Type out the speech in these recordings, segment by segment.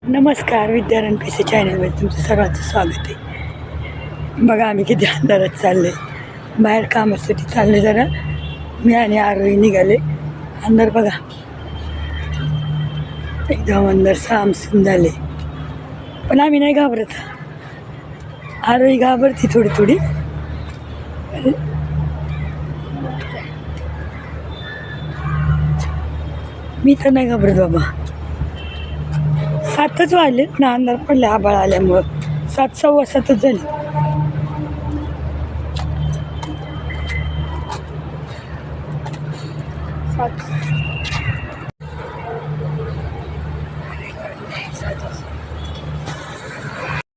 नमस्कार, विद्यारण पीसी चॅनलमध्ये तुमचं सर्वांचं स्वागत आहे. बघा आम्ही किती अंधारात चालले, बाहेर कामासाठी चालले. जरा मी आणि आरोही निघाले. अंधार बघा एकदम अंधार सामसूम झाले, पण आम्ही नाही घाबरत. आरोही घाबरती थोडी थोडी. मी तर नाही घाबरत बाबा. 7च वाजले ना, अंधार पडले आभाळ आल्यामुळं. 7 सव्वा 7च झाले.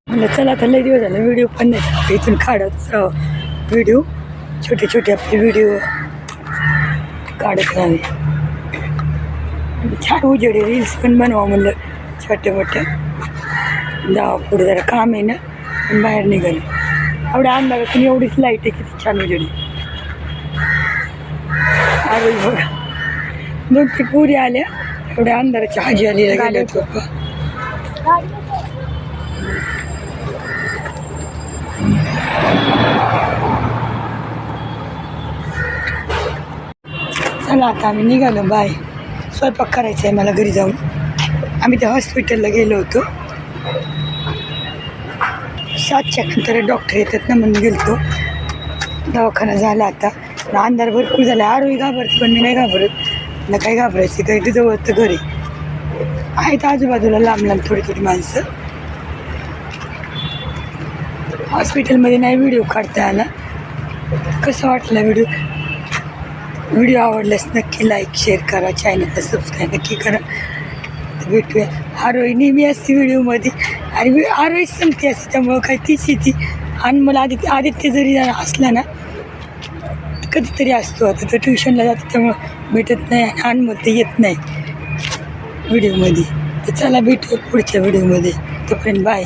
म्हणलं चला आता लई दिवस झाला व्हिडिओ पण नाही, इथून काढत राहू व्हिडिओ. छोटे छोटे आपले व्हिडिओ काढत राहावे. छान उजेडे रील्स पण बनवा म्हणलं छोटे मोठे. जावा पुढे जरा काम आहे ना, पण बाहेर निघाले. एवढ्या अंधारातून एवढीच लाईट आहे, किती छान उजेडी. अरे बघा 2-3 पुरी आल्या. एवढ्या अंधाराच्या आजी आलीला गेले होते. चला आता आम्ही निघालो. बाय. स्वयंपाक करायचा आहे मला घरी जाऊन. आम्ही त्या हॉस्पिटलला गेलो होतो. 7च्या नंतर डॉक्टर येतात ना, म्हणून गेलो. दवाखाना झाला आता. अंधार भरपूर झाला. आरोही घाबरते, पण मी नाही घाबरत. ना काही घाबरायची काही. ते जवळ तर घरी आहेत आजूबाजूला लांब लांब थोडी थोडी माणसं. हॉस्पिटलमध्ये नाही व्हिडिओ काढता आला. कसं वाटलं व्हिडिओ आवडल्यास नक्की लाईक शेअर करा, चॅनलला सबस्क्राईब नक्की करा. भेटूया. आरोही नेहमी असते व्हिडिओमध्ये, आणि आरोही संगती असते, त्यामुळं काही तीच येते. आणि मला आदित्य जरी असला ना कधीतरी असतो. आता तो ट्युशनला जातो त्यामुळं भेटत नाही, आणि अनमोल ते येत नाही व्हिडिओमध्ये. तर चला भेटूया पुढच्या व्हिडिओमध्ये. तोपर्यंत बाय.